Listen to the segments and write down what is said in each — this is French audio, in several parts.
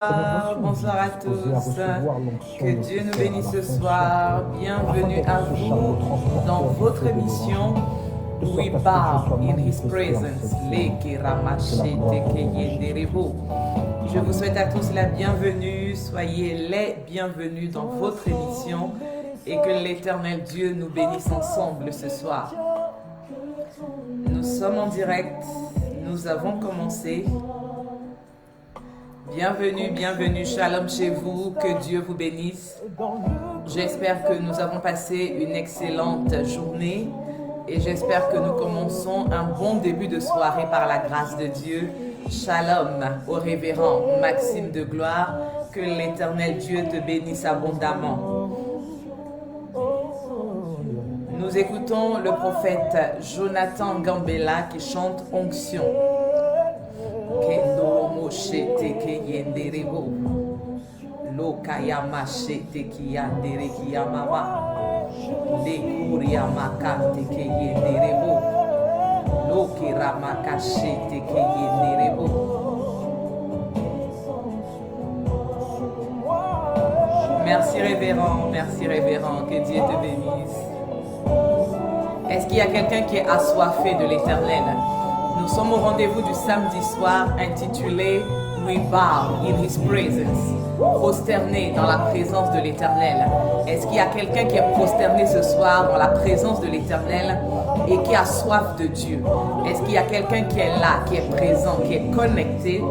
Bonsoir à tous. Que Dieu nous bénisse ce soir. Bienvenue à vous dans votre émission We Bow in His Presence. Je vous souhaite à tous la bienvenue. Soyez les bienvenus dans votre émission et que l'Éternel Dieu nous bénisse ensemble ce soir. Nous sommes en direct. Nous avons commencé. Bienvenue, bienvenue, shalom chez vous, que Dieu vous bénisse. J'espère que nous avons passé une excellente journée et j'espère que nous commençons un bon début de soirée par la grâce de Dieu. Shalom au révérend Maxime de Gloire, que l'Éternel Dieu te bénisse abondamment. Nous écoutons le prophète Jonathan Gambella qui chante Onction. Kendo moshete ke yenderebo lo kayama shete ki yandere ki yamama le kuria makante ke yenderebo lo kirama shete ke yenderebo. Merci révérend, que Dieu te bénisse. Est-ce qu'il y a quelqu'un qui est assoiffé de l'Éternel? Nous sommes au rendez-vous du samedi soir intitulé We Bow in His Presence, prosterné dans la présence de l'Éternel. Est-ce qu'il y a quelqu'un qui est prosterné ce soir dans la présence de l'Éternel et qui a soif de Dieu? Est-ce qu'il y a quelqu'un qui est là, qui est présent, qui est connecté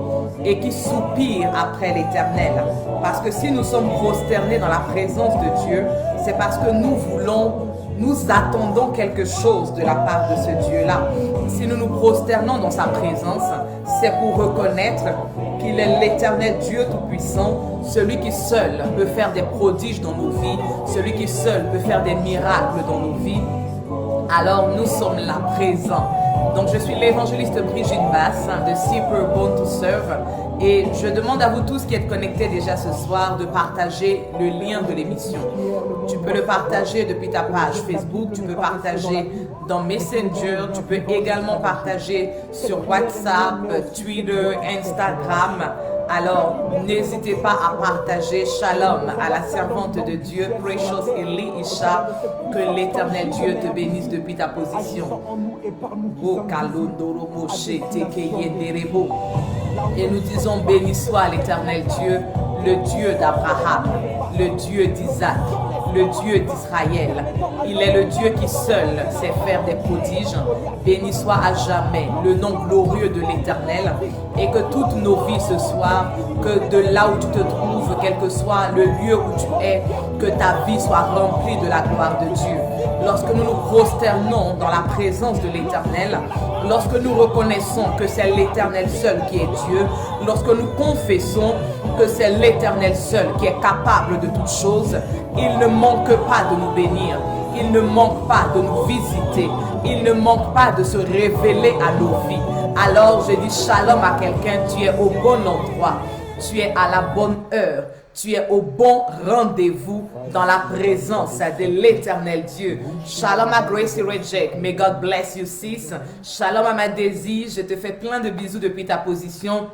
et qui soupire après l'Éternel? Parce que si nous sommes prosternés dans la présence de Dieu, c'est parce que nous attendons quelque chose de la part de ce Dieu-là. Si nous nous prosternons dans sa présence, c'est pour reconnaître qu'il est l'Éternel Dieu Tout-Puissant, celui qui seul peut faire des prodiges dans nos vies, celui qui seul peut faire des miracles dans nos vies. Alors nous sommes là présents. Donc je suis l'évangéliste Brigitte Bass de Seeper Born to Serve et je demande à vous tous qui êtes connectés déjà ce soir de partager le lien de l'émission. Tu peux le partager depuis ta page Facebook, tu peux partager dans Messenger, tu peux également partager sur WhatsApp, Twitter, Instagram. Alors, n'hésitez pas à partager. Shalom à la servante de Dieu, Precious Eli Isha, que l'Éternel Dieu te bénisse depuis ta position. Et nous disons, béni soit l'Éternel Dieu, le Dieu d'Abraham, le Dieu d'Isaac, le Dieu d'Israël. Il est le Dieu qui seul sait faire des prodiges. Béni soit à jamais le nom glorieux de l'Éternel et que toutes nos vies ce soir, que de là où tu te trouves, quel que soit le lieu où tu es, que ta vie soit remplie de la gloire de Dieu. Lorsque nous nous prosternons dans la présence de l'Éternel, lorsque nous reconnaissons que c'est l'Éternel seul qui est Dieu, lorsque nous confessons que c'est l'Éternel seul qui est capable de toutes choses, il ne manque pas de nous bénir, il ne manque pas de nous visiter, il ne manque pas de se révéler à nos vies. Alors je dis shalom à quelqu'un, tu es au bon endroit, tu es à la bonne heure, tu es au bon rendez-vous dans la présence de l'Éternel Dieu. Shalom à Gracie Rejek, may God bless you sis. Shalom à ma Daisy, je te fais plein de bisous depuis ta position.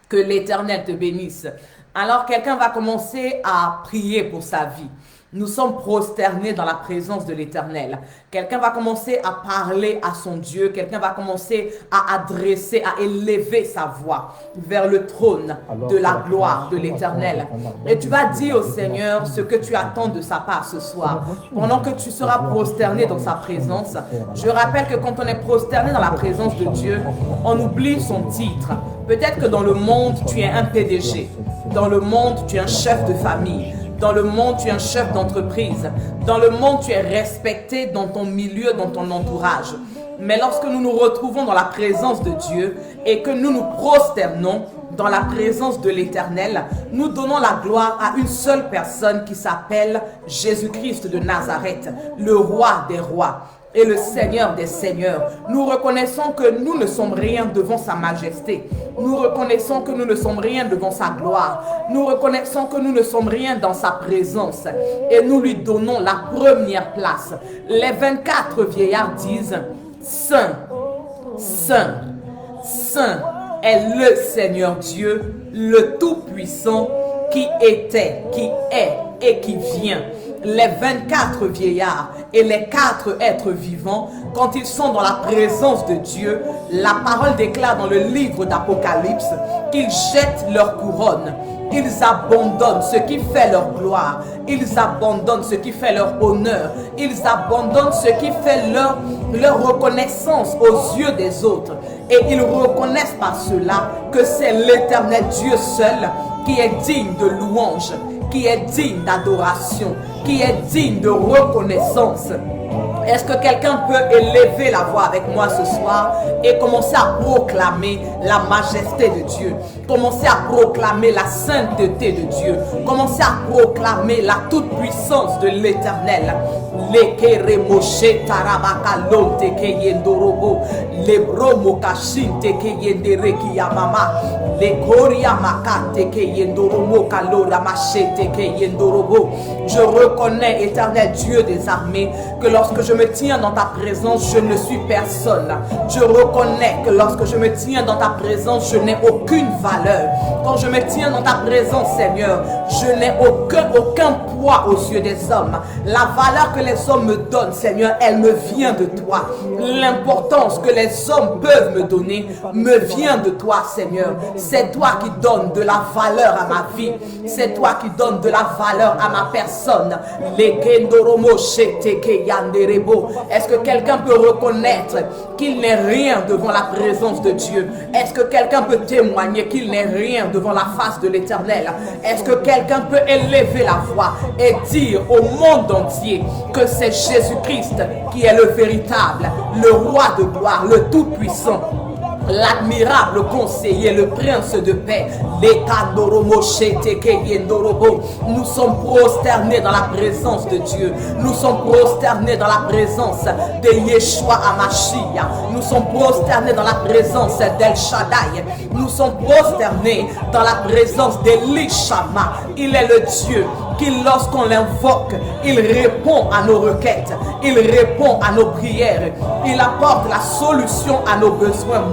Que l'Éternel te bénisse. Alors quelqu'un va commencer à prier pour sa vie. Nous sommes prosternés dans la présence de l'Éternel. Quelqu'un va commencer à parler à son Dieu. Quelqu'un va commencer à adresser, à élever sa voix vers le trône de la gloire de l'Éternel. Et tu vas dire au Seigneur ce que tu attends de sa part ce soir. Pendant que tu seras prosterné dans sa présence, je rappelle que quand on est prosterné dans la présence de Dieu, on oublie son titre. Peut-être que dans le monde, tu es un PDG. Dans le monde, tu es un chef de famille. Dans le monde, tu es un chef d'entreprise. Dans le monde, tu es respecté dans ton milieu, dans ton entourage. Mais lorsque nous nous retrouvons dans la présence de Dieu et que nous nous prosternons dans la présence de l'Éternel, nous donnons la gloire à une seule personne qui s'appelle Jésus-Christ de Nazareth, le roi des rois et le Seigneur des seigneurs. Nous reconnaissons que nous ne sommes rien devant sa majesté. Nous reconnaissons que nous ne sommes rien devant sa gloire. Nous reconnaissons que nous ne sommes rien dans sa présence. Et nous lui donnons la première place. Les 24 vieillards disent, Saint, Saint, Saint est le Seigneur Dieu le Tout-Puissant qui était, qui est et qui vient. Les 24 vieillards et les 4 êtres vivants, quand ils sont dans la présence de Dieu, la parole déclare dans le livre d'Apocalypse qu'ils jettent leur couronne. Ils abandonnent ce qui fait leur gloire. Ils abandonnent ce qui fait leur honneur. Ils abandonnent ce qui fait leur reconnaissance aux yeux des autres. Et ils reconnaissent par cela que c'est l'Éternel Dieu seul qui est digne de louange, qui est digne d'adoration, qui est digne de reconnaissance. Est-ce que quelqu'un peut élever la voix avec moi ce soir et commencer à proclamer la majesté de Dieu, commencer à proclamer la sainteté de Dieu, commencer à proclamer la toute-puissance de l'Éternel? Je reconnais, Éternel Dieu des armées, que lorsque je me tiens dans ta présence, je ne suis personne. Je reconnais que lorsque je me tiens dans ta présence, je n'ai aucune valeur. Quand je me tiens dans ta présence, Seigneur, je n'ai aucun poids aux yeux des hommes. La valeur que les hommes me donnent, Seigneur, elle me vient de toi. L'importance que les hommes peuvent me donner me vient de toi, Seigneur. C'est toi qui donnes de la valeur à ma vie. C'est toi qui donnes de la valeur à ma personne. Est-ce que quelqu'un peut reconnaître qu'il n'est rien devant la présence de Dieu? Est-ce que quelqu'un peut témoigner qu'il n'est rien devant la face de l'Éternel? Est-ce que quelqu'un peut élever la voix et dire au monde entier que c'est Jésus-Christ qui est le véritable, le roi de gloire, le tout-puissant, l'admirable conseiller, le prince de paix? Nous sommes prosternés dans la présence de Dieu. Nous sommes prosternés dans la présence de Yeshua HaMashiach. Nous sommes prosternés dans la présence d'El Shaddai. Nous sommes prosternés dans la présence d'Elishama. Il est le Dieu qui, lorsqu'on l'invoque, il répond à nos requêtes, il répond à nos prières, il apporte la solution à nos besoins.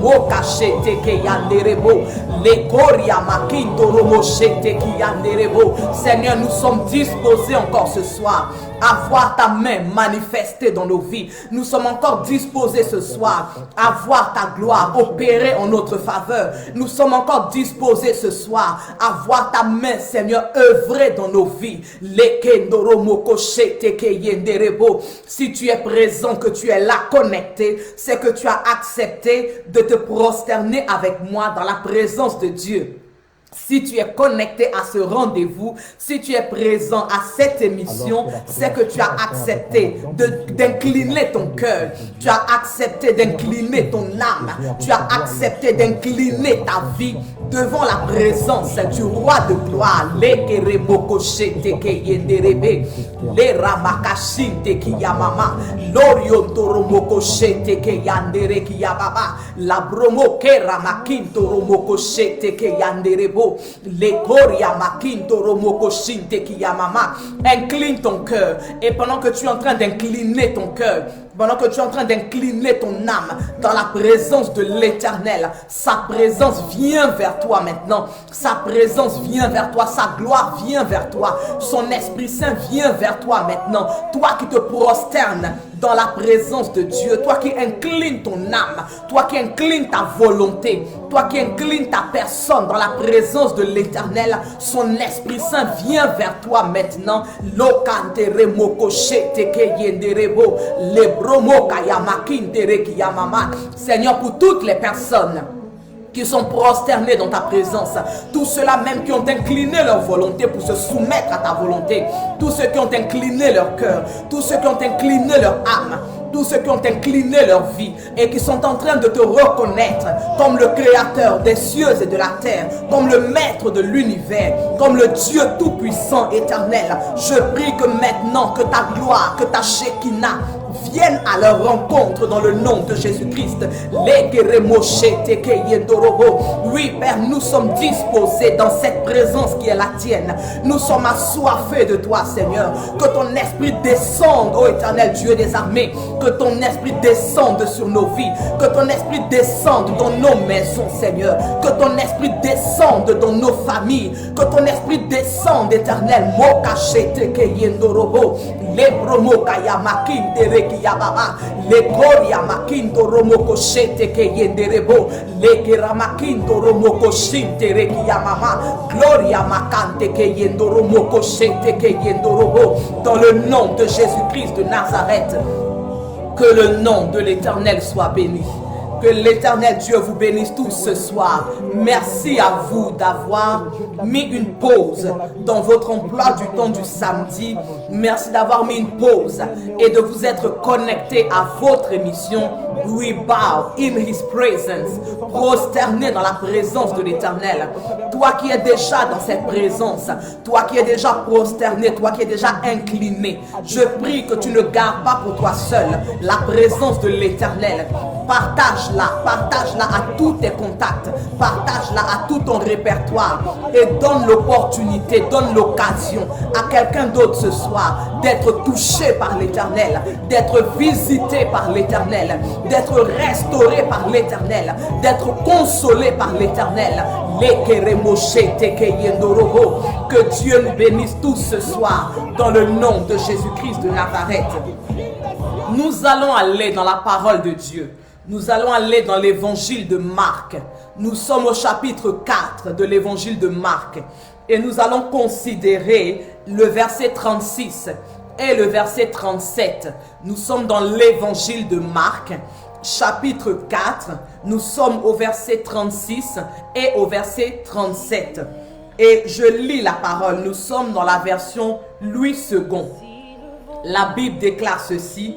Seigneur, nous sommes disposés encore ce soir à voir ta main manifestée dans nos vies. Nous sommes encore disposés ce soir à voir ta gloire opérer en notre faveur. Nous sommes encore disposés ce soir à voir ta main, Seigneur, œuvrer dans nos vies. Si tu es présent, que tu es là connecté, c'est que tu as accepté de te prosterner avec moi dans la présence de Dieu. Si tu es connecté à ce rendez-vous, si tu es présent à cette émission, c'est que tu as accepté d'incliner ton cœur, tu as accepté d'incliner ton âme, tu as accepté d'incliner ta vie devant la présence du roi de gloire. Les ramakashinte ki yamama, l'oriontoromokosete ke yandere ki yababa, la bromo ke ramakinto romokoshete ke yanderebo, les koria makinto romokoshinte ki yamama. Incline ton cœur, et pendant que tu es en train d'incliner ton cœur, pendant que tu es en train d'incliner ton âme dans la présence de l'Éternel, sa présence vient vers toi maintenant. Sa présence vient vers toi. Sa gloire vient vers toi. Son Esprit Saint vient vers toi maintenant. Toi qui te prosternes dans la présence de Dieu, toi qui inclines ton âme, toi qui inclines ta volonté, toi qui inclines ta personne dans la présence de l'Éternel, son Esprit Saint vient vers toi maintenant. Seigneur, pour toutes les personnes qui sont prosternés dans ta présence, tous ceux-là même qui ont incliné leur volonté pour se soumettre à ta volonté, tous ceux qui ont incliné leur cœur, tous ceux qui ont incliné leur âme, tous ceux qui ont incliné leur vie et qui sont en train de te reconnaître comme le créateur des cieux et de la terre, comme le maître de l'univers, comme le Dieu tout-puissant éternel. Je prie que maintenant que ta gloire, que ta Shekinah vienne à leur rencontre dans le nom de Jésus-Christ. Oui, Père, nous sommes disposés dans cette présence qui est la tienne. Nous sommes assoiffés de toi, Seigneur. Que ton esprit descende, ô éternel Dieu des armées. Que ton esprit descende sur nos vies. Que ton esprit descende dans nos maisons, Seigneur. Que ton esprit descende dans nos familles. Que ton esprit descende, éternel. Mokachete ke yendorobo. Le bromo kaya makindere ki yababa. Le koria makindo romoko shete ke yenderebo. Le keramakindo romoko shintere ki yamama. Gloria makante ke yendoromoko shete ke yendorobo. Dans le nom de Jésus-Christ de Nazareth. Que le nom de l'Éternel soit béni. Que l'Éternel Dieu vous bénisse tous ce soir. Merci à vous d'avoir mis une pause dans votre emploi du temps du samedi. Merci d'avoir mis une pause et de vous être connecté à votre émission We Bow in His Presence. Prosterné dans la présence de l'Éternel. Toi qui es déjà dans cette présence, toi qui es déjà prosterné, toi qui es déjà incliné, je prie que tu ne gardes pas pour toi seul la présence de l'Éternel. Partage-la à tous tes contacts, partage-la à tout ton répertoire et donne l'opportunité, donne l'occasion à quelqu'un d'autre ce soir d'être touché par l'Éternel, d'être visité par l'Éternel, d'être restauré par l'Éternel, d'être consolé par l'Éternel. Que Dieu nous bénisse tous ce soir dans le nom de Jésus-Christ de Nazareth. Nous allons aller dans la parole de Dieu. Nous allons aller dans l'évangile de Marc. Nous sommes au chapitre 4 de l'évangile de Marc. Et nous allons considérer le verset 36 et le verset 37. Nous sommes dans l'évangile de Marc, chapitre 4. Nous sommes au verset 36 et au verset 37. Et je lis la parole. Nous sommes dans la version Louis II. La Bible déclare ceci.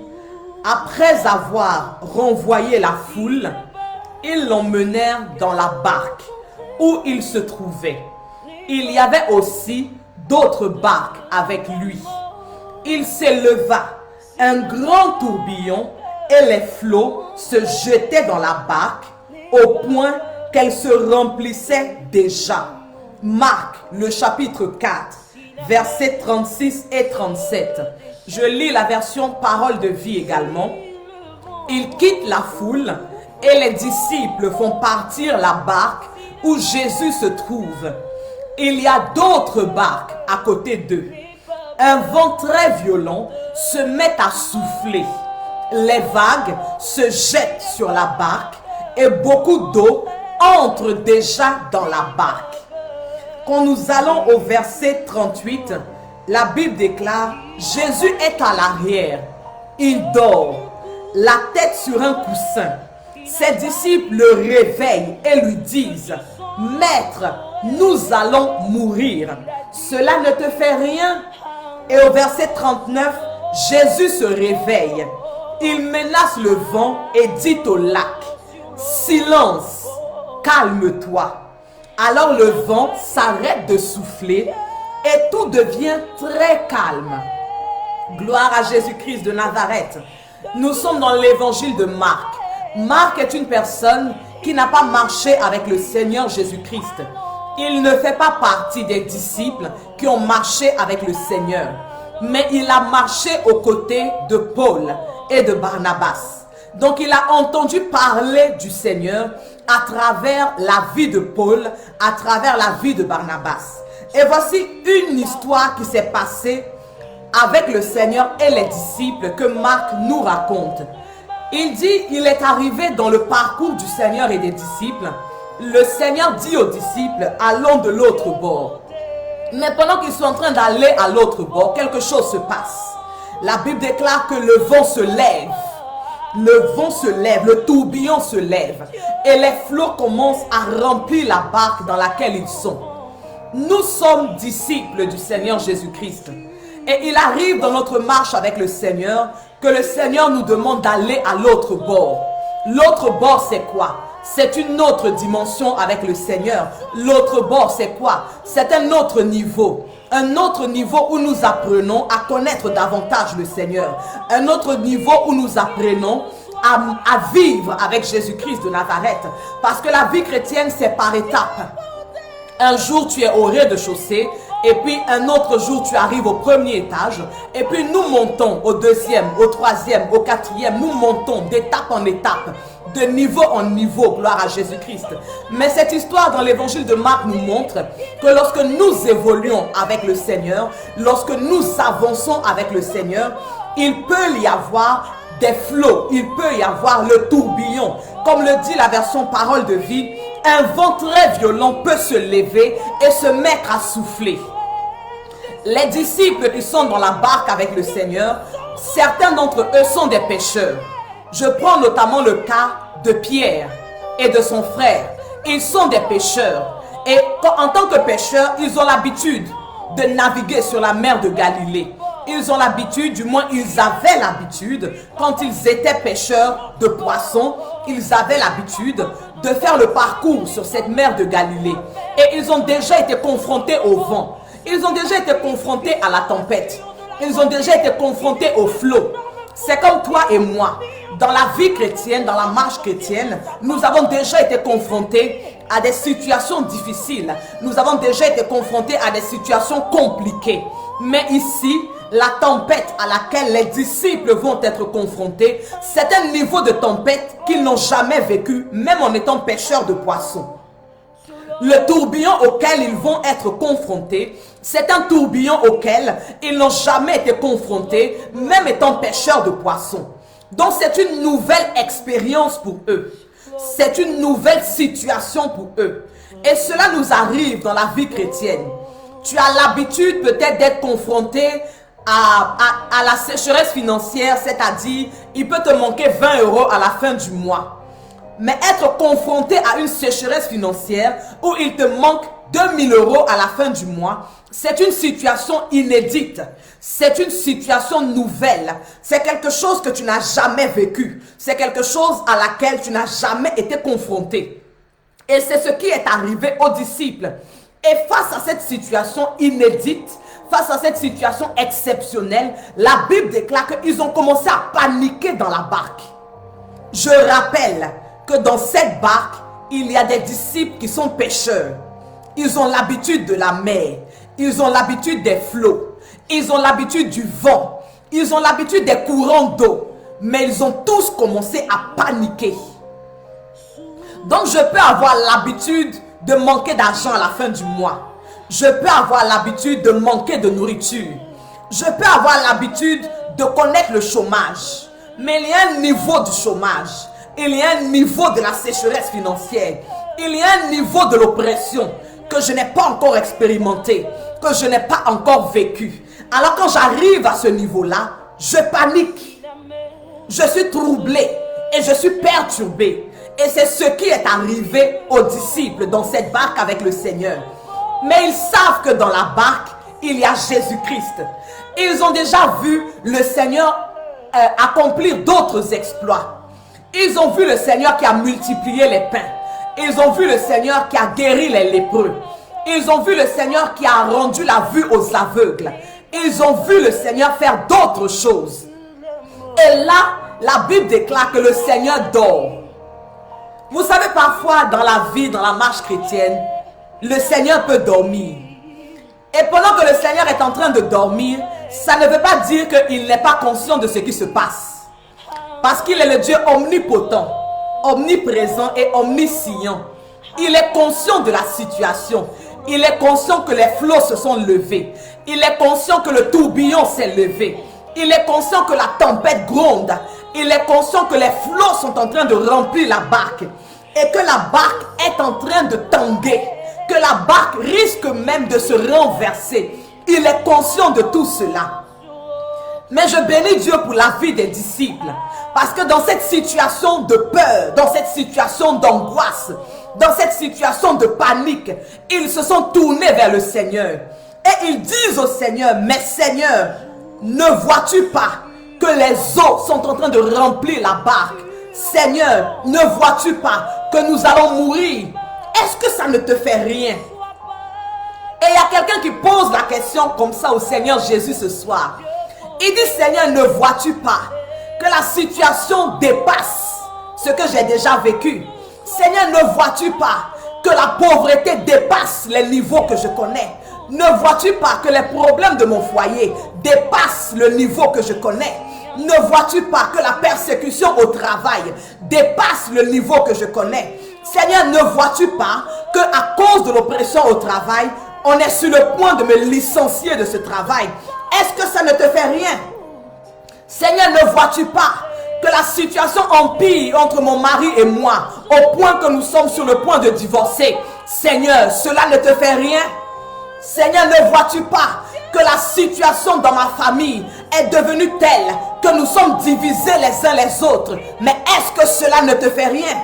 Après avoir renvoyé la foule, ils l'emmenèrent dans la barque où il se trouvait. Il y avait aussi d'autres barques avec lui. Il s'éleva un grand tourbillon et les flots se jetaient dans la barque au point qu'elle se remplissait déjà. Marc, le chapitre 4, versets 36 et 37. Je lis la version Parole de vie également. Il quitte la foule et les disciples font partir la barque où Jésus se trouve. Il y a d'autres barques à côté d'eux. Un vent très violent se met à souffler. Les vagues se jettent sur la barque et beaucoup d'eau entre déjà dans la barque. Quand nous allons au verset 38, la Bible déclare, Jésus est à l'arrière, il dort, la tête sur un coussin. Ses disciples le réveillent et lui disent, Maître, nous allons mourir. Cela ne te fait rien? Et au verset 39, Jésus se réveille. Il menace le vent et dit au lac, Silence, calme-toi. Alors le vent s'arrête de souffler et tout devient très calme. Gloire à Jésus-Christ de Nazareth. Nous sommes dans l'évangile de Marc. Marc est une personne qui n'a pas marché avec le Seigneur Jésus-Christ. Il ne fait pas partie des disciples qui ont marché avec le Seigneur. Mais il a marché aux côtés de Paul et de Barnabas. Donc il a entendu parler du Seigneur à travers la vie de Paul, à travers la vie de Barnabas. Et voici une histoire qui s'est passée avec le Seigneur et les disciples que Marc nous raconte. Il dit, il est arrivé dans le parcours du Seigneur et des disciples. Le Seigneur dit aux disciples, allons de l'autre bord. Mais pendant qu'ils sont en train d'aller à l'autre bord, quelque chose se passe. La Bible déclare que le vent se lève. Le vent se lève, le tourbillon se lève. Et les flots commencent à remplir la barque dans laquelle ils sont. Nous sommes disciples du Seigneur Jésus-Christ. Et il arrive dans notre marche avec le Seigneur que le Seigneur nous demande d'aller à l'autre bord. L'autre bord, c'est quoi? C'est une autre dimension avec le Seigneur. L'autre bord, c'est quoi? C'est un autre niveau. Un autre niveau où nous apprenons à connaître davantage le Seigneur. Un autre niveau où nous apprenons à vivre avec Jésus-Christ de Nazareth. Parce que la vie chrétienne, c'est par étapes. Un jour, tu es au rez-de-chaussée. Et puis un autre jour, tu arrives au premier étage. Et puis nous montons au deuxième, au troisième, au quatrième. Nous montons d'étape en étape, de niveau en niveau, gloire à Jésus-Christ. Mais cette histoire dans l'évangile de Marc nous montre que lorsque nous évoluons avec le Seigneur, lorsque nous avançons avec le Seigneur, il peut y avoir des flots, il peut y avoir le tourbillon. Comme le dit la version Parole de vie, un vent très violent peut se lever et se mettre à souffler. Les disciples qui sont dans la barque avec le Seigneur, certains d'entre eux sont des pêcheurs. Je prends notamment le cas de Pierre et de son frère. Ils sont des pêcheurs. Et en tant que pêcheurs, ils ont l'habitude de naviguer sur la mer de Galilée. Ils ont l'habitude, du moins ils avaient l'habitude, quand ils étaient pêcheurs de poissons, ils avaient l'habitude de faire le parcours sur cette mer de Galilée. Et ils ont déjà été confrontés au vent. Ils ont déjà été confrontés à la tempête. Ils ont déjà été confrontés au flot. C'est comme toi et moi. Dans la vie chrétienne, dans la marche chrétienne, nous avons déjà été confrontés à des situations difficiles. Nous avons déjà été confrontés à des situations compliquées. Mais ici, la tempête à laquelle les disciples vont être confrontés, c'est un niveau de tempête qu'ils n'ont jamais vécu, même en étant pêcheurs de poissons. Le tourbillon auquel ils vont être confrontés, c'est un tourbillon auquel ils n'ont jamais été confrontés, même étant pêcheurs de poissons. Donc c'est une nouvelle expérience pour eux. C'est une nouvelle situation pour eux. Et cela nous arrive dans la vie chrétienne. Tu as l'habitude peut-être d'être confronté à la sécheresse financière, c'est-à-dire il peut te manquer 20 € à la fin du mois. Mais être confronté à une sécheresse financière où il te manque 2000 € à la fin du mois, c'est une situation inédite. C'est une situation nouvelle. C'est quelque chose que tu n'as jamais vécu. C'est quelque chose à laquelle tu n'as jamais été confronté. Et c'est ce qui est arrivé aux disciples. Et face à cette situation inédite, face à cette situation exceptionnelle, la Bible déclare qu'ils ont commencé à paniquer dans la barque. Je rappelle que dans cette barque, il y a des disciples qui sont pêcheurs. Ils ont l'habitude de la mer. Ils ont l'habitude des flots. Ils ont l'habitude du vent. Ils ont l'habitude des courants d'eau. Mais ils ont tous commencé à paniquer. Donc je peux avoir l'habitude de manquer d'argent à la fin du mois. Je peux avoir l'habitude de manquer de nourriture. Je peux avoir l'habitude de connaître le chômage. Mais il y a un niveau du chômage. Il y a un niveau de la sécheresse financière. Il y a un niveau de l'oppression que je n'ai pas encore expérimenté, que je n'ai pas encore vécu. Alors quand j'arrive à ce niveau-là, je panique. Je suis troublé et je suis perturbé. Et c'est ce qui est arrivé aux disciples dans cette barque avec le Seigneur. Mais ils savent que dans la barque, il y a Jésus-Christ. Ils ont déjà vu le Seigneur accomplir d'autres exploits. Ils ont vu le Seigneur qui a multiplié les pains. Ils ont vu le Seigneur qui a guéri les lépreux. Ils ont vu le Seigneur qui a rendu la vue aux aveugles. Ils ont vu le Seigneur faire d'autres choses. Et là, la Bible déclare que le Seigneur dort. Vous savez, parfois dans la vie, dans la marche chrétienne, le Seigneur peut dormir. Et pendant que le Seigneur est en train de dormir, ça ne veut pas dire qu'il n'est pas conscient de ce qui se passe. Parce qu'il est le Dieu omnipotent, omniprésent et omniscient. Il est conscient de la situation. Il est conscient que les flots se sont levés. Il est conscient que le tourbillon s'est levé. Il est conscient que la tempête gronde. Il est conscient que les flots sont en train de remplir la barque. Et que la barque est en train de tanguer. Que la barque risque même de se renverser. Il est conscient de tout cela. Mais je bénis Dieu pour la vie des disciples. Parce que dans cette situation de peur, dans cette situation d'angoisse, dans cette situation de panique, ils se sont tournés vers le Seigneur. Et ils disent au Seigneur, mais Seigneur, ne vois-tu pas que les eaux sont en train de remplir la barque? Seigneur, ne vois-tu pas que nous allons mourir? Est-ce que ça ne te fait rien? Et il y a quelqu'un qui pose la question comme ça au Seigneur Jésus ce soir. Il dit, Seigneur, ne vois-tu pas que la situation dépasse ce que j'ai déjà vécu? Seigneur, ne vois-tu pas que la pauvreté dépasse les niveaux que je connais? Ne vois-tu pas que les problèmes de mon foyer dépassent le niveau que je connais? Ne vois-tu pas que la persécution au travail dépasse le niveau que je connais? Seigneur, ne vois-tu pas que à cause de l'oppression au travail, on est sur le point de me licencier de ce travail? Est-ce que ça ne te fait rien? Seigneur, ne vois-tu pas que la situation empire entre mon mari et moi au point que nous sommes sur le point de divorcer? Seigneur, cela ne te fait rien? Seigneur, ne vois-tu pas que la situation dans ma famille est devenue telle que nous sommes divisés les uns les autres? Mais est-ce que cela ne te fait rien?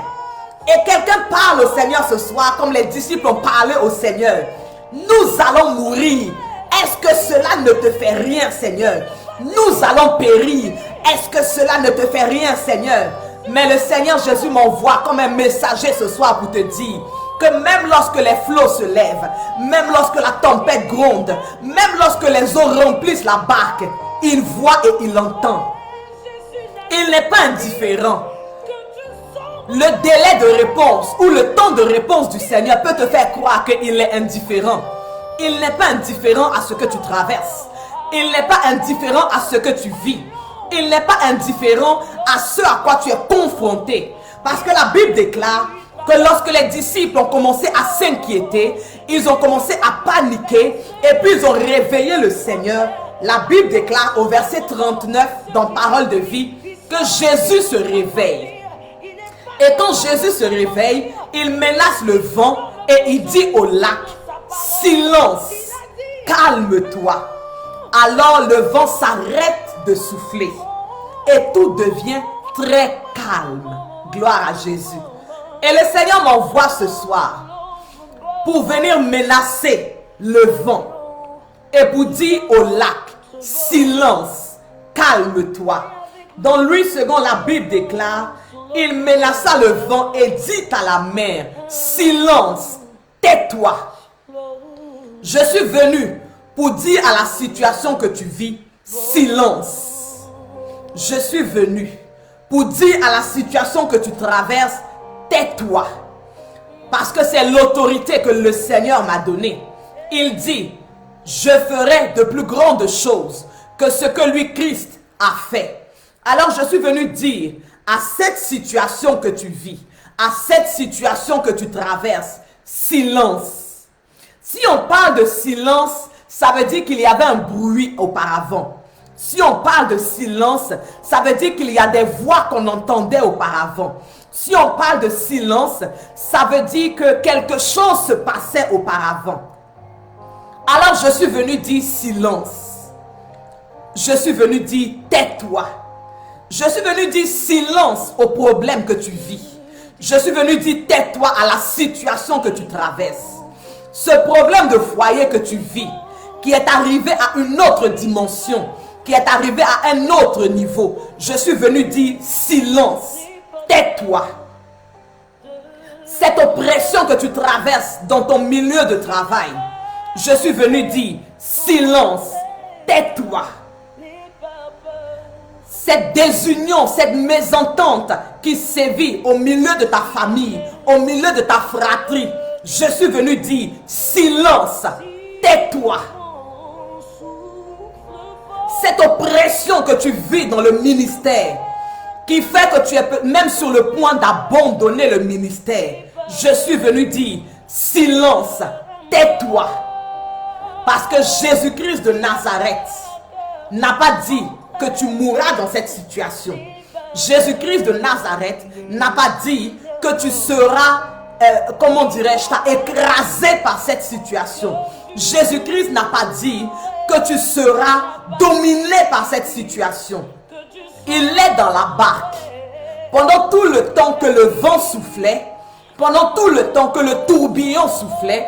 Et quelqu'un parle au Seigneur ce soir comme les disciples ont parlé au Seigneur. Nous allons mourir. Est-ce que cela ne te fait rien, Seigneur? Nous allons périr. Est-ce que cela ne te fait rien, Seigneur? Mais le Seigneur Jésus m'envoie comme un messager ce soir pour te dire que même lorsque les flots se lèvent, même lorsque la tempête gronde, même lorsque les eaux remplissent la barque, il voit et il entend. Il n'est pas indifférent. Le délai de réponse ou le temps de réponse du Seigneur peut te faire croire qu'il est indifférent. Il n'est pas indifférent à ce que tu traverses. Il n'est pas indifférent à ce que tu vis. Il n'est pas indifférent à ce à quoi tu es confronté. Parce que la Bible déclare que lorsque les disciples ont commencé à s'inquiéter, ils ont commencé à paniquer et puis ils ont réveillé le Seigneur. La Bible déclare au verset 39 dans Parole de vie que Jésus se réveille. Et quand Jésus se réveille, il menace le vent et il dit au lac, silence, calme-toi. Alors le vent s'arrête de souffler et tout devient très calme. Gloire à Jésus. Et le Seigneur m'envoie ce soir pour venir menacer le vent et pour dire au lac, silence, calme-toi. Dans Louis II, la Bible déclare, il menaça le vent et dit à la mer, silence, tais-toi. Je suis venu pour dire à la situation que tu vis, silence. Je suis venu pour dire à la situation que tu traverses, tais-toi. Parce que c'est l'autorité que le Seigneur m'a donnée. Il dit, je ferai de plus grandes choses que ce que lui, Christ, a fait. Alors je suis venu dire à cette situation que tu vis, à cette situation que tu traverses, silence. Si on parle de silence, ça veut dire qu'il y avait un bruit auparavant. Si on parle de silence, ça veut dire qu'il y a des voix qu'on entendait auparavant. Si on parle de silence, ça veut dire que quelque chose se passait auparavant. Alors je suis venu dire silence. Je suis venu dire tais-toi. Je suis venu dire silence au problème que tu vis. Je suis venu dire tais-toi à la situation que tu traverses. Ce problème de foyer que tu vis, qui est arrivé à une autre dimension, qui est arrivé à un autre niveau, je suis venu dire silence, tais-toi. Cette oppression que tu traverses dans ton milieu de travail, je suis venu dire silence, tais-toi. Cette désunion, cette mésentente qui sévit au milieu de ta famille, au milieu de ta fratrie, je suis venu dire silence, tais-toi. Cette oppression que tu vis dans le ministère, qui fait que tu es même sur le point d'abandonner le ministère, je suis venu dire silence, tais-toi. Parce que Jésus-Christ de Nazareth n'a pas dit que tu mourras dans cette situation. Jésus-Christ de Nazareth n'a pas dit que tu seras, comment dirais-je, écrasé par cette situation. Jésus-Christ n'a pas dit que tu seras dominé par cette situation. Il est dans la barque. Pendant tout le temps que le vent soufflait, pendant tout le temps que le tourbillon soufflait,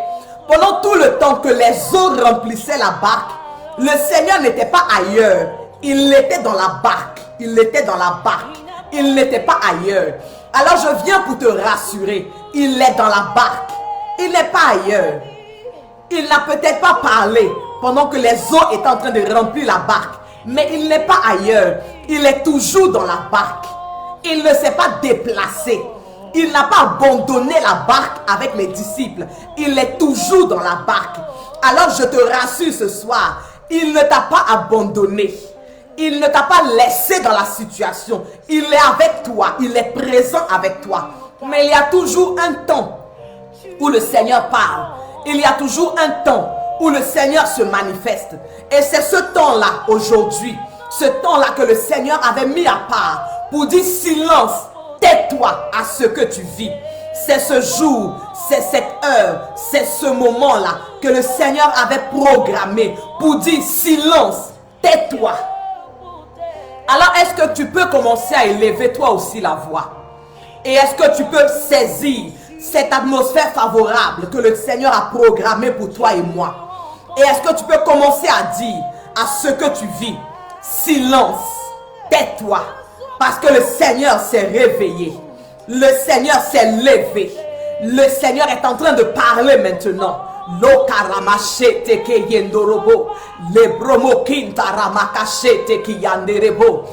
pendant tout le temps que les eaux remplissaient la barque, le Seigneur n'était pas ailleurs. Il était dans la barque. Il était dans la barque. Il n'était pas ailleurs. Alors je viens pour te rassurer. Il est dans la barque. Il n'est pas ailleurs. Il n'a peut-être pas parlé pendant que les eaux étaient en train de remplir la barque. Mais il n'est pas ailleurs. Il est toujours dans la barque. Il ne s'est pas déplacé. Il n'a pas abandonné la barque avec les disciples. Il est toujours dans la barque. Alors je te rassure ce soir, il ne t'a pas abandonné. Il ne t'a pas laissé dans la situation. Il est avec toi. Il est présent avec toi. Mais il y a toujours un temps où le Seigneur parle. Il y a toujours un temps où le Seigneur se manifeste. Et c'est ce temps-là, aujourd'hui, ce temps-là que le Seigneur avait mis à part pour dire silence, tais-toi à ce que tu vis. C'est ce jour, c'est cette heure, c'est ce moment-là que le Seigneur avait programmé pour dire silence, tais-toi. Alors est-ce que tu peux commencer à élever toi aussi la voix? Et est-ce que tu peux saisir cette atmosphère favorable que le Seigneur a programmée pour toi et moi? Et est-ce que tu peux commencer à dire à ce que tu vis, silence, tais-toi, parce que le Seigneur s'est réveillé, le Seigneur s'est levé, le Seigneur est en train de parler maintenant. Lo karamashete ke yendorobo, le bromo kinta ramakashete ki yanderebo,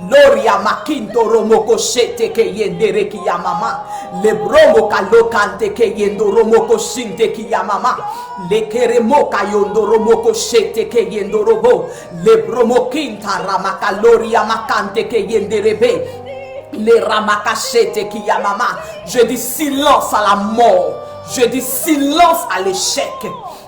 loria makinto romoko shete ke yendere ki yamama, le bromo kalokante ke yendoromoko shinte ki yamama, le keremo kayondoromoko shete ke yendorobo, le bromo kinta ramakaloria makante ke yenderebe, le ramakashete ki yamama. Je dis silence à la mort. Je dis silence à l'échec.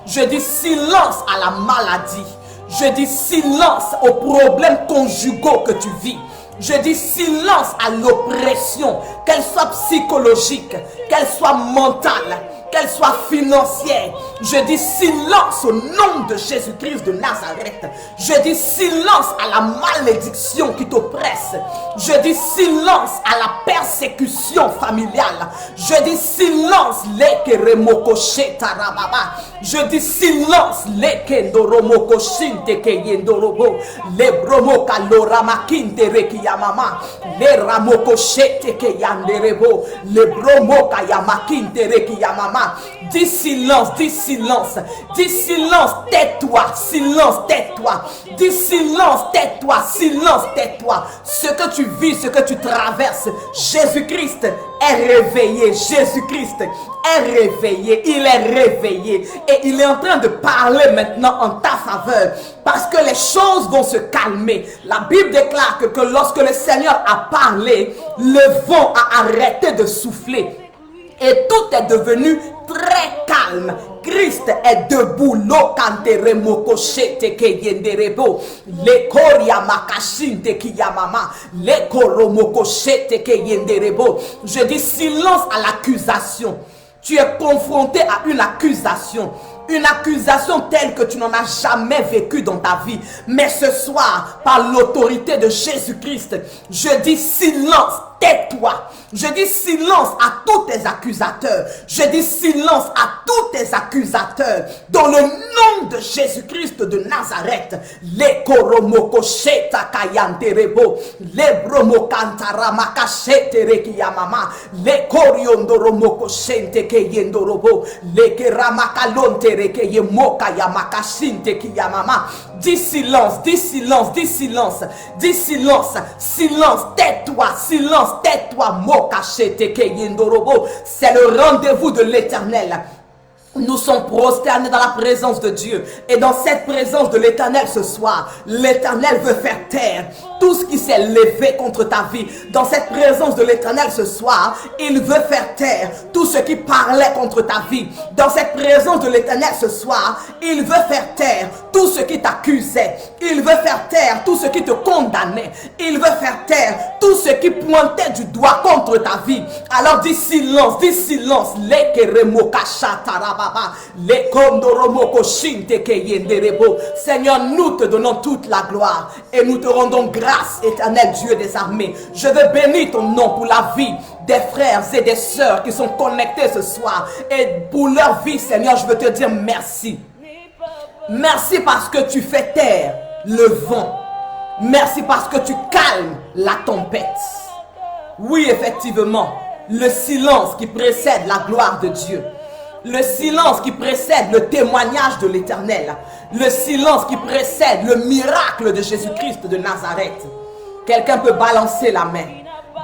Je dis silence à la maladie. Je dis silence aux problèmes conjugaux que tu vis. Je dis silence à l'oppression, qu'elle soit psychologique, qu'elle soit mentale, qu'elle soit financière. Je dis silence au nom de Jésus-Christ de Nazareth. Je dis silence à la malédiction qui t'oppresse. Je dis silence à la persécution familiale. Je dis silence je dis silence le bromo kalorama kinte yamama, le ramoko shete ke yanderebo, le bromo kayama kinte reki yamama. Dis silence, dis silence, dis silence, tais-toi, silence, tais-toi, dis silence, tais-toi, silence, tais-toi. Ce que tu vis, ce que tu traverses, Jésus-Christ est réveillé, Jésus-Christ est réveillé, il est réveillé et il est en train de parler maintenant en ta faveur parce que les choses vont se calmer. La Bible déclare que lorsque le Seigneur a parlé, le vent a arrêté de souffler et tout est devenu très calme. Christ est debout. Lokanteremoko shete ke yenderebo. Le koria makashinte ki yamama. Le koromoko shete ke yenderebo. Je dis silence à l'accusation. Tu es confronté à une accusation. Une accusation telle que tu n'en as jamais vécu dans ta vie. Mais ce soir, par l'autorité de Jésus-Christ, je dis silence, tais-toi. Je dis silence à tous tes accusateurs. Je dis silence à tous tes accusateurs. Dans le nom de Jésus-Christ de Nazareth. Les koromoko sheta kayanterebo. Les bromo kantarama kashete rekiyamama. Les koriondoromoko shente keyendorobo. Les keramakalonte rekeye moka yamakashinte kiyamama. Dis silence, dis silence, dis silence. Dis silence, silence, tais-toi, silence, tais-toi, moka. C'est le rendez-vous de l'Éternel. Nous sommes prosternés dans la présence de Dieu. Et dans cette présence de l'Éternel ce soir, l'Éternel veut faire taire tout ce qui s'est levé contre ta vie. Dans cette présence de l'Éternel ce soir, il veut faire taire tout ce qui parlait contre ta vie. Dans cette présence de l'Éternel ce soir, il veut faire taire tout ce qui t'accusait. Il veut faire taire tout ce qui te condamnait. Il veut faire taire tout ce qui pointait du doigt contre ta vie. Alors dis silence, dis silence. Seigneur, nous te donnons toute la gloire et nous te rendons grâce, éternel Dieu des armées. Je veux bénir ton nom pour la vie des frères et des sœurs qui sont connectés ce soir et pour leur vie, Seigneur, je veux te dire merci. Merci parce que tu fais taire le vent. Merci parce que tu calmes la tempête. Oui, effectivement, le silence qui précède la gloire de Dieu. Le silence qui précède le témoignage de l'Éternel. Le silence qui précède le miracle de Jésus-Christ de Nazareth. Quelqu'un peut balancer la main.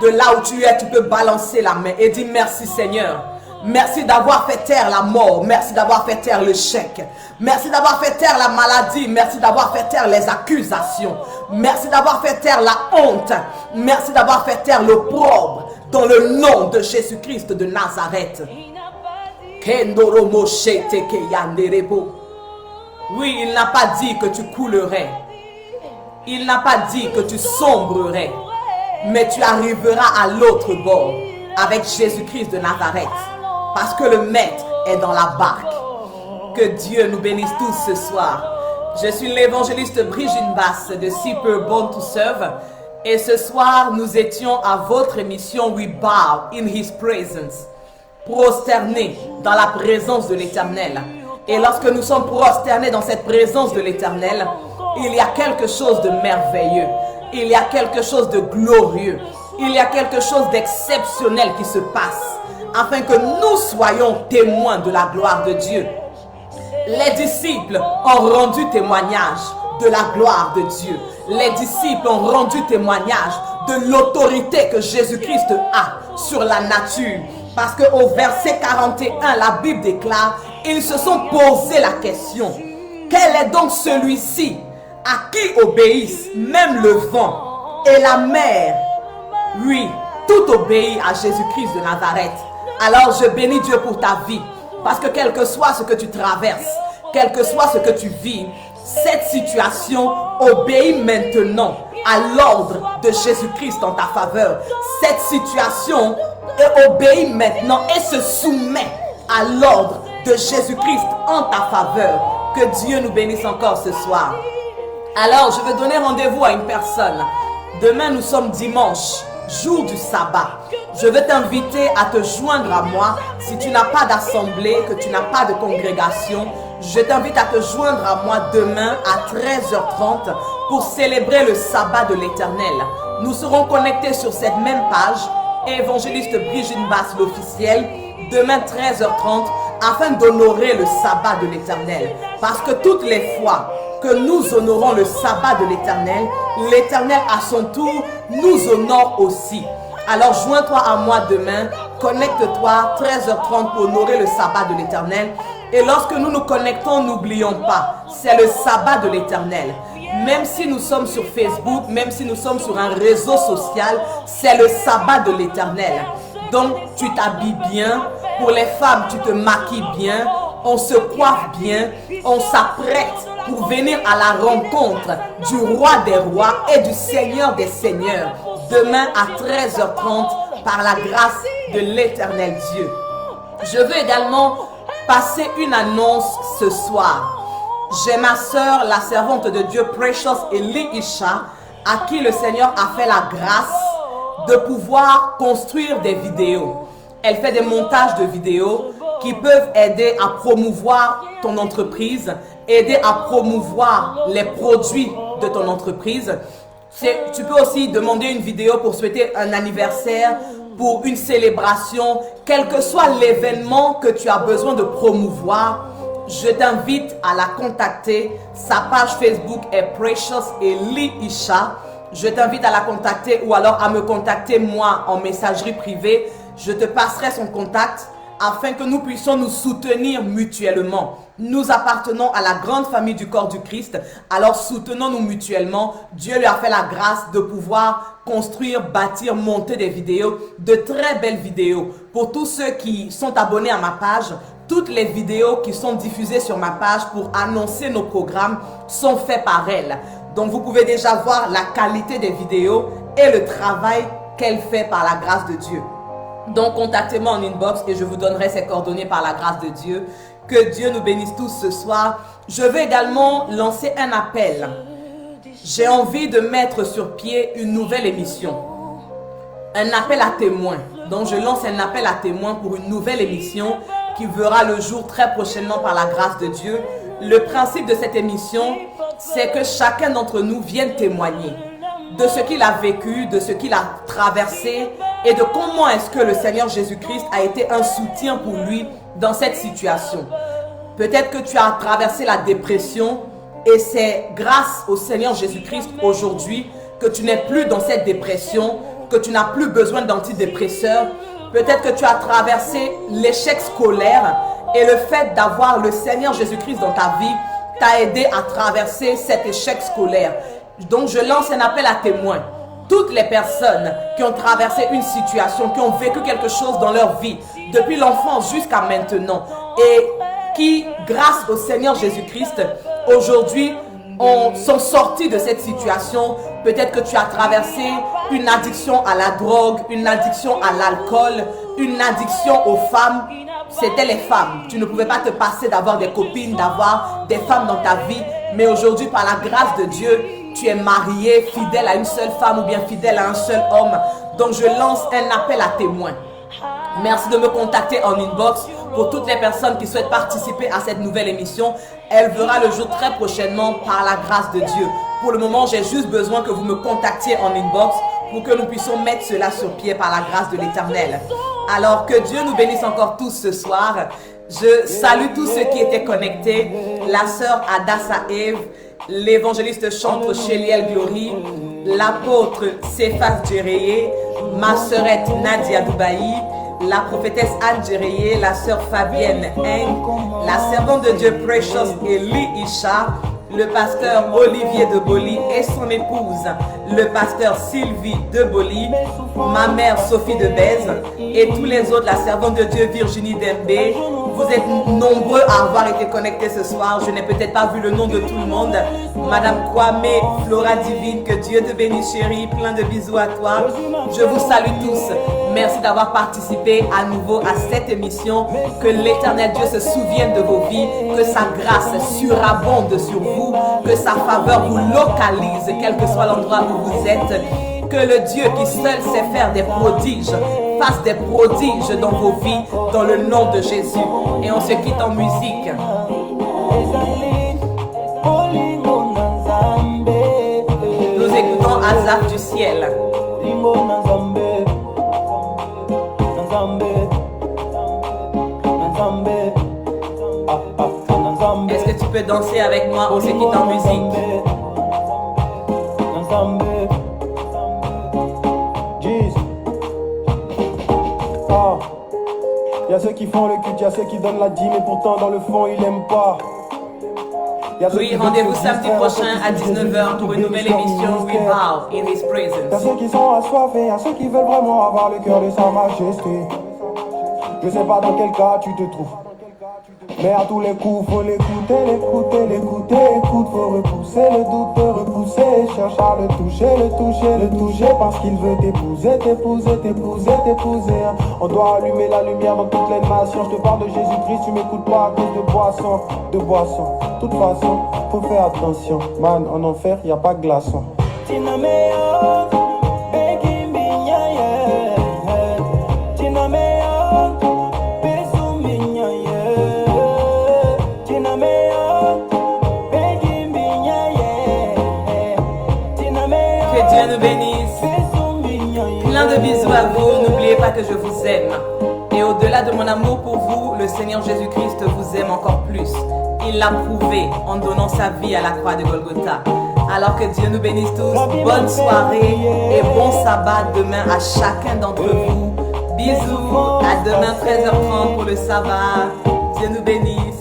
De là où tu es, tu peux balancer la main et dire merci Seigneur. Merci d'avoir fait taire la mort. Merci d'avoir fait taire l'échec. Merci d'avoir fait taire la maladie. Merci d'avoir fait taire les accusations. Merci d'avoir fait taire la honte. Merci d'avoir fait taire l'opprobre. Dans le nom de Jésus-Christ de Nazareth. Oui, il n'a pas dit que tu coulerais. Il n'a pas dit que tu sombrerais. Mais tu arriveras à l'autre bord avec Jésus-Christ de Nazareth. Parce que le Maître est dans la barque. Que Dieu nous bénisse tous ce soir. Je suis l'évangéliste Brigitte Bass de Super Born to Serve. Et ce soir, nous étions à votre émission We Bow in His Presence. Prosternés dans la présence de l'Éternel. Et lorsque nous sommes prosternés dans cette présence de l'Éternel, il y a quelque chose de merveilleux. Il y a quelque chose de glorieux. Il y a quelque chose d'exceptionnel qui se passe. Afin que nous soyons témoins de la gloire de Dieu. Les disciples ont rendu témoignage de la gloire de Dieu. Les disciples ont rendu témoignage de l'autorité que Jésus-Christ a sur la nature. Parce qu'au verset 41, la Bible déclare, ils se sont posé la question, quel est donc celui-ci à qui obéissent même le vent et la mer? Oui, tout obéit à Jésus-Christ de Nazareth. Alors je bénis Dieu pour ta vie. Parce que quel que soit ce que tu traverses, quel que soit ce que tu vis, cette situation obéit maintenant à l'ordre de Jésus-Christ en ta faveur. Cette situation obéit maintenant et se soumet à l'ordre de Jésus-Christ en ta faveur. Que Dieu nous bénisse encore ce soir. Alors, je vais donner rendez-vous à une personne. Demain, nous sommes dimanche, jour du sabbat. Je vais t'inviter à te joindre à moi. Si tu n'as pas d'assemblée, que tu n'as pas de congrégation, je t'invite à te joindre à moi demain à 13h30 pour célébrer le sabbat de l'Éternel. Nous serons connectés sur cette même page, évangéliste Brigitte Bass l'officiel, demain 13h30, afin d'honorer le sabbat de l'Éternel. Parce que toutes les fois que nous honorons le sabbat de l'Éternel, l'Éternel à son tour nous honore aussi. Alors joins-toi à moi demain, connecte-toi 13h30 pour honorer le sabbat de l'Éternel. Et lorsque nous nous connectons, n'oublions pas, c'est le sabbat de l'Éternel. Même si nous sommes sur Facebook, même si nous sommes sur un réseau social, c'est le sabbat de l'Éternel. Donc tu t'habilles bien, pour les femmes tu te maquilles bien, on se coiffe bien, on s'apprête pour venir à la rencontre du roi des rois et du seigneur des seigneurs. Demain à 13h30 par la grâce de l'Éternel Dieu. Je veux également passer une annonce ce soir. J'ai ma sœur, la servante de Dieu, Precious Eli Isha, à qui le Seigneur a fait la grâce de pouvoir construire des vidéos. Elle fait des montages de vidéos qui peuvent aider à promouvoir ton entreprise, aider à promouvoir les produits de ton entreprise. Tu peux aussi demander une vidéo pour souhaiter un anniversaire, pour une célébration, quel que soit l'événement que tu as besoin de promouvoir. Je t'invite à la contacter. Sa page Facebook est Precious Eli Isha. Je t'invite à la contacter ou alors à me contacter moi en messagerie privée. Je te passerai son contact afin que nous puissions nous soutenir mutuellement. Nous appartenons à la grande famille du corps du Christ, alors soutenons-nous mutuellement. Dieu lui a fait la grâce de pouvoir construire, bâtir, monter des vidéos, de très belles vidéos. Pour tous ceux qui sont abonnés à ma page, toutes les vidéos qui sont diffusées sur ma page pour annoncer nos programmes sont faites par elle. Donc vous pouvez déjà voir la qualité des vidéos et le travail qu'elle fait par la grâce de Dieu. Donc contactez-moi en inbox et je vous donnerai ses coordonnées par la grâce de Dieu. Que Dieu nous bénisse tous ce soir. Je veux également lancer un appel. J'ai envie de mettre sur pied une nouvelle émission. Un appel à témoins. Donc je lance un appel à témoins pour une nouvelle émission qui verra le jour très prochainement par la grâce de Dieu. Le principe de cette émission, c'est que chacun d'entre nous vienne témoigner de ce qu'il a vécu, de ce qu'il a traversé et de comment est-ce que le Seigneur Jésus-Christ a été un soutien pour lui dans cette situation. Peut-être que tu as traversé la dépression et c'est grâce au Seigneur Jésus-Christ aujourd'hui que tu n'es plus dans cette dépression, que tu n'as plus besoin d'antidépresseurs. Peut-être que tu as traversé l'échec scolaire et le fait d'avoir le Seigneur Jésus-Christ dans ta vie t'a aidé à traverser cet échec scolaire. Donc je lance un appel à témoins. Toutes les personnes qui ont traversé une situation, qui ont vécu quelque chose dans leur vie, depuis l'enfance jusqu'à maintenant, et qui, grâce au Seigneur Jésus-Christ, aujourd'hui, sont sortis de cette situation. Peut-être que tu as traversé une addiction à la drogue, une addiction à l'alcool, une addiction aux femmes. C'était les femmes. Tu ne pouvais pas te passer d'avoir des copines, d'avoir des femmes dans ta vie. Mais aujourd'hui, par la grâce de Dieu, tu es marié, fidèle à une seule femme ou bien fidèle à un seul homme. Donc je lance un appel à témoins. Merci de me contacter en inbox pour toutes les personnes qui souhaitent participer à cette nouvelle émission. Elle verra le jour très prochainement par la grâce de Dieu. Pour le moment, j'ai juste besoin que vous me contactiez en inbox pour que nous puissions mettre cela sur pied par la grâce de l'Éternel. Alors que Dieu nous bénisse encore tous ce soir. Je salue tous ceux qui étaient connectés. La sœur Adassa Eve, l'évangéliste chantre Chéliel Glory, l'apôtre Cephas Djéreye, ma sœurette Nadia Doubaï, la prophétesse Anne Djéreye, la sœur Fabienne Eng, la servante de Dieu Precious Eli Isha, le pasteur Olivier de Boli et son épouse, le pasteur Sylvie de Boli, ma mère Sophie de Bèze et tous les autres, la servante de Dieu Virginie Dembé. Vous êtes nombreux à avoir été connectés ce soir. Je n'ai peut-être pas vu le nom de tout le monde. Madame Kwame, Flora Divine, que Dieu te bénisse chérie, plein de bisous à toi. Je vous salue tous. Merci d'avoir participé à nouveau à cette émission. Que l'Éternel Dieu se souvienne de vos vies, que sa grâce surabonde sur vous, que sa faveur vous localise, quel que soit l'endroit où vous êtes. Que le Dieu qui seul sait faire des prodiges fasse des prodiges dans vos vies, dans le nom de Jésus. Et on se quitte en musique. Nous écoutons Azaf du ciel. Est-ce que tu peux danser avec moi? On se quitte en musique. Y'a ceux qui font le culte, y'a ceux qui donnent la dîme, mais pourtant dans le fond ils n'aiment pas. Oui, rendez-vous samedi prochain à 19h pour une nouvelle émission We Bow in His Presence. Y'a ceux qui sont assoiffés, y'a ceux qui veulent vraiment avoir le cœur de sa majesté. Je sais pas dans quel cas tu te trouves, mais à tous les coups faut l'écouter, l'écouter, l'écouter. Écoute, faut repousser le doute, repousser. Cherche à le toucher, le toucher, le toucher, parce qu'il veut t'épouser, t'épouser, t'épouser, t'épouser. On doit allumer la lumière dans toutes les nations. Je te parle de Jésus-Christ, tu m'écoutes pas à cause de boisson, de boisson. De toute façon, faut faire attention, man, en enfer y a pas de glaçon. Que Dieu nous bénisse. Plein de bisous à vous. N'oubliez pas que je vous aime. Et au-delà de mon amour pour vous, le Seigneur Jésus-Christ vous aime encore plus. Il l'a prouvé en donnant sa vie à la croix de Golgotha. Alors que Dieu nous bénisse tous. Bonne soirée et bon sabbat demain à chacun d'entre vous. Bisous. À demain 13h30 pour le sabbat. Dieu nous bénisse.